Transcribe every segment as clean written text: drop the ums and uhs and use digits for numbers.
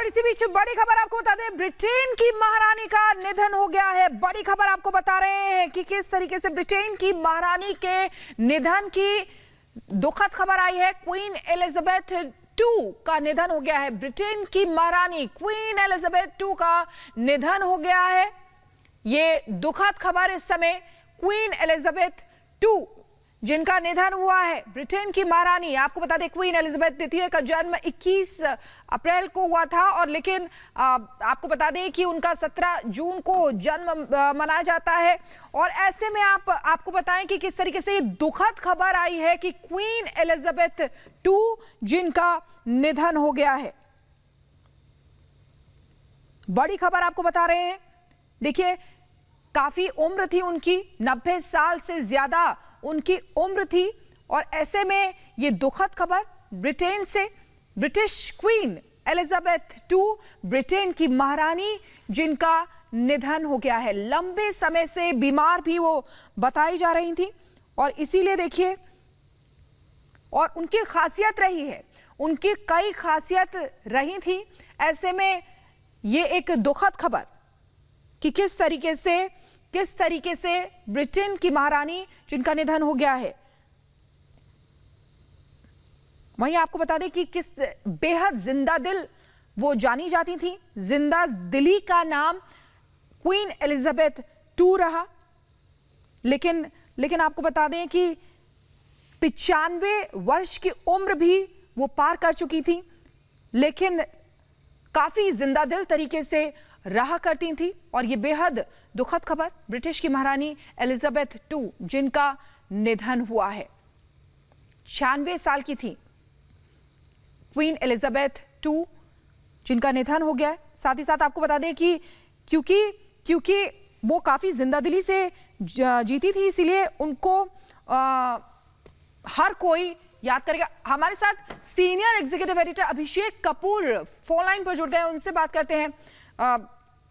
और इसी बीच बड़ी खबर आपको बता दें, ब्रिटेन की महारानी का निधन हो गया है। बड़ी खबर आपको बता रहे हैं कि किस तरीके से ब्रिटेन की महारानी के निधन की दुखद खबर आई है। क्वीन एलिजाबेथ II का निधन हो गया है। ब्रिटेन की महारानी क्वीन एलिजाबेथ II का निधन हो गया है। ये दुखद खबर इस समय क्वीन एलिजाबेथ II जिनका निधन हुआ है। ब्रिटेन की महारानी, आपको बता दें क्वीन एलिजाबेथ द्वितीय का जन्म 21 अप्रैल को हुआ था और लेकिन आपको बता दें कि उनका 17 जून को जन्म मनाया जाता है। और ऐसे में आपको बताएं कि किस तरीके से ये दुखद खबर आई है कि क्वीन एलिजाबेथ II जिनका निधन हो गया है। बड़ी खबर आपको बता रहे हैं। देखिए, काफी उम्र थी उनकी, 90 साल से ज्यादा उनकी उम्र थी और ऐसे में ये दुखद खबर ब्रिटेन से, British queen Elizabeth II, Britain की महारानी जिनका निधन हो गया है। लंबे समय से बीमार भी वो बताई जा रही थी और इसीलिए देखिए, और उनकी खासियत रही है, उनकी कई खासियत रही थी। ऐसे में ये एक दुखद खबर कि किस तरीके से ब्रिटेन की महारानी जिनका निधन हो गया है। वहीं आपको बता दें कि किस बेहद जिंदा दिल वो जानी जाती थी। जिंदा दिली का नाम क्वीन एलिजाबेथ II रहा। लेकिन आपको बता दें कि 95 वर्ष की उम्र भी वो पार कर चुकी थी, लेकिन काफी जिंदा दिल तरीके से रहा करती थी। और ये बेहद दुखद खबर ब्रिटिश की महारानी एलिजाबेथ II जिनका निधन हुआ है। 96 साल की थी क्वीन एलिजाबेथ II जिनका निधन हो गया है। साथ ही साथ आपको बता दें कि क्योंकि वो काफी जिंदादिली से जीती थी, इसीलिए उनको हर कोई याद करेगा। हमारे साथ senior executive editor Abhishek Kapoor phone line पर जुड़ गए, उनसे बात करते हैं।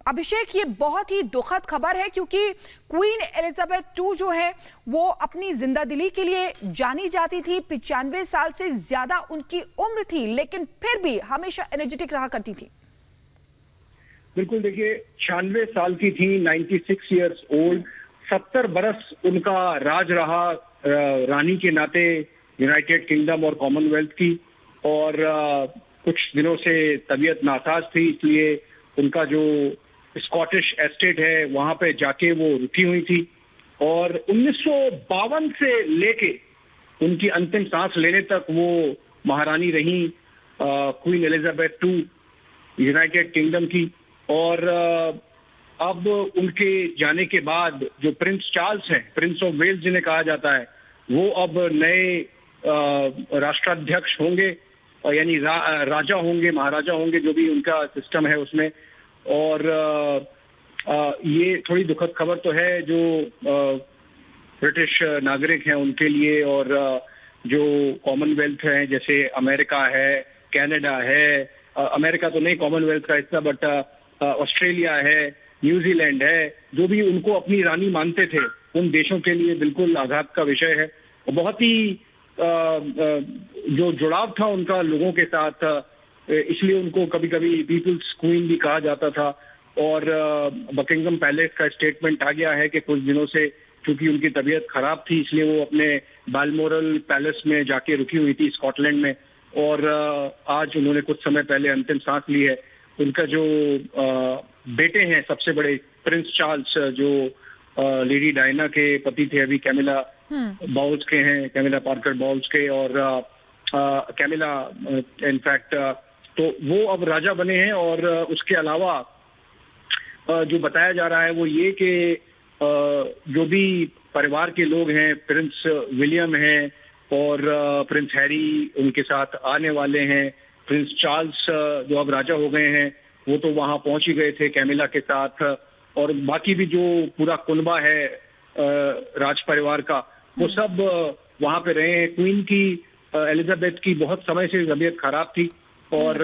अभिषेक, ये बहुत ही दुखद खबर है क्योंकि क्वीन एलिजाबेथ II जो है वो अपनी जिंदादिली के लिए जानी जाती थी। 95 साल से ज्यादा उनकी उम्र थी, लेकिन फिर भी हमेशा एनर्जेटिक रहा करती थी। बिल्कुल, देखिए 96 साल की थी, 96 ईयर्स ओल्ड। 70 बरस उनका राज रहा रानी के नाते यूनाइटेड किंगडम और कॉमनवेल्थ की। और कुछ दिनों से तबीयत नासाज थी, इसलिए उनका जो स्कॉटिश एस्टेट है वहां पे जाके वो रुकी हुई थी। और 1952 से लेके उनकी अंतिम सांस लेने तक वो महारानी रही, queen Elizabeth II United kingdom की। और अब उनके जाने के बाद जो प्रिंस चार्ल्स हैं, प्रिंस ऑफ वेल्स जिन्हें कहा जाता है, वो अब नए राष्ट्राध्यक्ष होंगे, यानी राजा होंगे, महाराजा होंगे, जो भी उनका सिस्टम है उसमें। और ये थोड़ी दुखद खबर तो है जो ब्रिटिश नागरिक हैं उनके लिए, और जो कॉमनवेल्थ हैं जैसे अमेरिका है, कनाडा है, अमेरिका तो नहीं कॉमनवेल्थ का हिस्सा, बट ऑस्ट्रेलिया है, न्यूजीलैंड है, जो भी उनको अपनी रानी मानते थे, उन देशों के लिए बिल्कुल आघात का विषय है। बहुत ही जो जुड़ाव था उनका लोगों के साथ, इसलिए उनको कभी कभी पीपल्स क्वीन भी कहा जाता था। और बकिंगम पैलेस का स्टेटमेंट आ गया है कि कुछ दिनों से चूंकि उनकी तबीयत खराब थी, इसलिए वो अपने बालमोरल पैलेस में जाके रुकी हुई थी स्कॉटलैंड में। और आज उन्होंने कुछ समय पहले अंतिम सांस ली है। उनका जो बेटे हैं सबसे बड़े, प्रिंस चार्ल्स, जो लेडी डायना के पति थे, अभी कैमिला बाउल्स के हैं, कैमिला पार्कर बाउल्स के। और कैमिला इनफैक्ट तो वो अब राजा बने हैं। और उसके अलावा जो बताया जा रहा है वो ये कि जो भी परिवार के लोग हैं, प्रिंस विलियम हैं और प्रिंस हैरी उनके साथ आने वाले हैं। प्रिंस चार्ल्स जो अब राजा हो गए हैं वो तो वहां पहुंच ही गए थे कैमिला के साथ। और बाकी भी जो पूरा कुनबा है राज परिवार का, वो सब वहां पे रहे हैं। क्वीन की एलिजाबेथ की बहुत समय से तबीयत खराब थी। और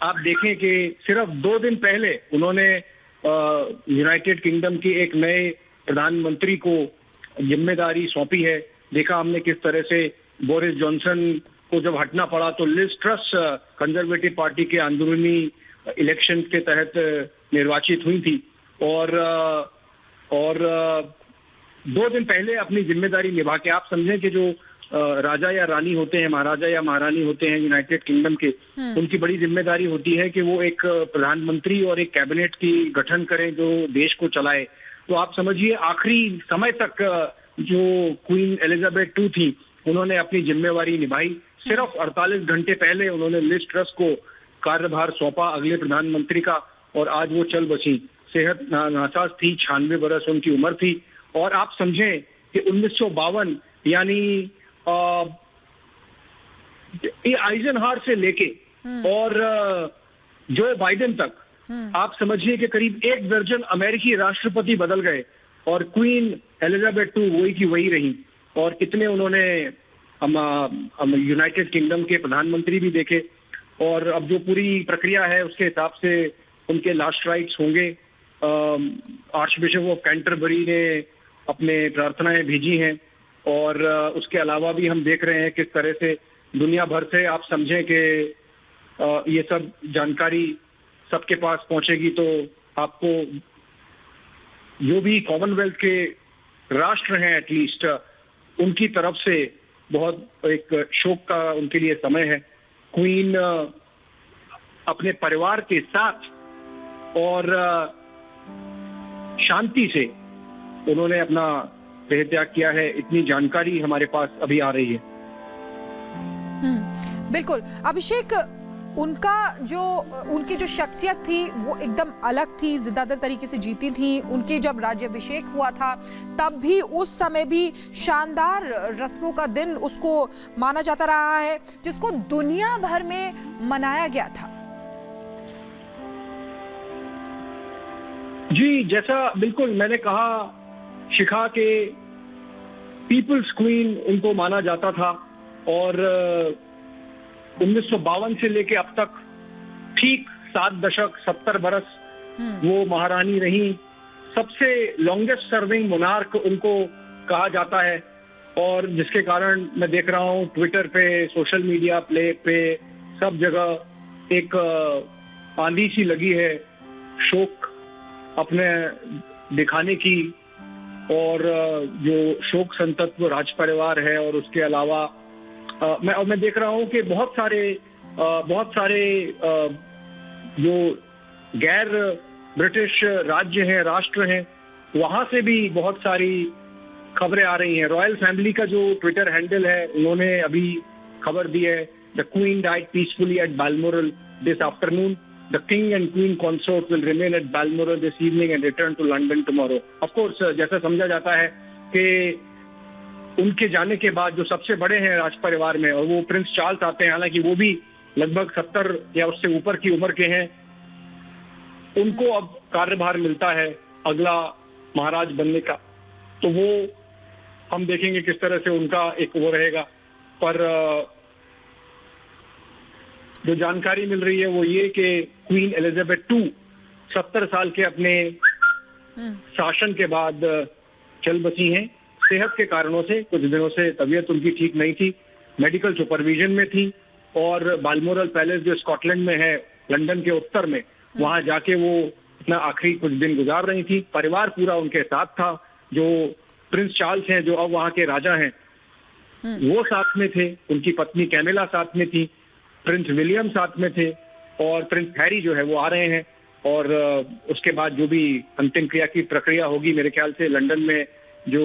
आप देखें कि सिर्फ 2 दिन पहले उन्होंने यूनाइटेड किंगडम के एक नए प्रधानमंत्री को जिम्मेदारी सौंपी है। देखा हमने किस तरह से बोरिस जॉनसन को जब हटना पड़ा तो लिज ट्रस कंजर्वेटिव पार्टी के अंदरूनी इलेक्शन के तहत निर्वाचित हुई थी और 2 दिन पहले अपनी जिम्मेदारी निभा के, आप समझें कि जो राजा या रानी होते हैं, महाराजा या महारानी होते हैं यूनाइटेड किंगडम के, उनकी बड़ी जिम्मेदारी होती है कि वो एक प्रधानमंत्री और एक कैबिनेट की गठन करें जो देश को चलाए। तो आप समझिए आखिरी समय तक जो क्वीन एलिजाबेथ II थी, उन्होंने अपनी जिम्मेवारी निभाई। सिर्फ 48 घंटे पहले उन्होंने लिज ट्रस को कार्यभार सौंपा अगले प्रधानमंत्री का, और आज वो चल बसी। सेहत नासाज थी, 96 बरस उनकी उम्र थी। और आप समझें कि 1952 यानी ये आइजनहावर से लेके और जो बाइडेन तक, आप समझिए कि करीब 1 दर्जन अमेरिकी राष्ट्रपति बदल गए और क्वीन एलिजाबेथ II वही की वही रही। और कितने उन्होंने हम यूनाइटेड किंगडम के प्रधानमंत्री भी देखे। और अब जो पूरी प्रक्रिया है उसके हिसाब से उनके लास्ट राइट्स होंगे। आर्च बिशप ऑफ कैंटरबरी ने अपने प्रार्थनाएं भेजी हैं, और उसके अलावा भी हम देख रहे हैं किस तरह से दुनिया भर से, आप समझें कि ये सब जानकारी सबके पास पहुंचेगी। तो आपको जो भी कॉमनवेल्थ के राष्ट्र हैं एटलीस्ट, उनकी तरफ से बहुत एक शोक का उनके लिए समय है। क्वीन अपने परिवार के साथ और शांति से उन्होंने अपना देह त्याग किया है, इतनी जानकारी हमारे पास अभी आ रही है। बिल्कुल अभिषेक, उनकी जो शख्सियत थी वो एकदम अलग थी, जिद्दादिल तरीके से जीती थी। उनकी जब राज्याभिषेक हुआ था तब भी उस समय भी शानदार रस्मों का दिन उसको माना जाता रहा है, जिसको दुनिया भर में मनाया गया था। जी, जैसा बिल्कुल मैंने कहा, शिखा के पीपल्स क्वीन उनको माना जाता था। और 1952 से लेके अब तक ठीक 7 दशक 70 बरस वो महारानी रही। सबसे लॉन्गेस्ट सर्विंग मोनार्क उनको कहा जाता है, और जिसके कारण मैं देख रहा हूँ ट्विटर पे, सोशल मीडिया पे सब जगह एक आंधी सी लगी है शोक अपने दिखाने की। और जो शोक संतत्व राज परिवार है, और उसके अलावा मैं देख रहा हूँ कि बहुत सारे जो गैर ब्रिटिश राज्य हैं, राष्ट्र हैं, वहां से भी बहुत सारी खबरें आ रही हैं। रॉयल फैमिली का जो ट्विटर हैंडल है, उन्होंने अभी खबर दी है, the queen died peacefully at Balmoral this afternoon. The king and queen consort will remain at Balmoral this evening and return to London tomorrow. Of course, जैसा समझा जाता है कि उनके जाने के बाद जो सबसे बड़े हैं राज परिवार में, और वो प्रिंस चार्ल्स आते हैं, हालांकि वो भी लगभग 70 या उससे ऊपर की उम्र के हैं, उनको अब कार्यभार मिलता है अगला महाराज बनने का। तो वो हम देखेंगे किस तरह से उनका एक वो रहेगा। पर जो जानकारी मिल रही है वो ये कि क्वीन एलिजाबेथ II 70 साल के अपने शासन के बाद चल बसी हैं। सेहत के कारणों से कुछ दिनों से तबीयत उनकी ठीक नहीं थी, मेडिकल सुपरविजन में थी, और बाल्मोरल पैलेस जो स्कॉटलैंड में है, लंदन के उत्तर में, वहां जाके वो अपना आखिरी कुछ दिन गुजार रही थी। परिवार पूरा उनके साथ था। जो प्रिंस चार्ल्स हैं, जो अब वहां के राजा हैं, वो साथ में थे, उनकी पत्नी कैमिला साथ में थी, प्रिंस विलियम साथ में थे, और प्रिंस हैरी जो है वो आ रहे हैं। और उसके बाद जो भी अंतिम क्रिया की प्रक्रिया होगी, मेरे ख्याल से लंदन में जो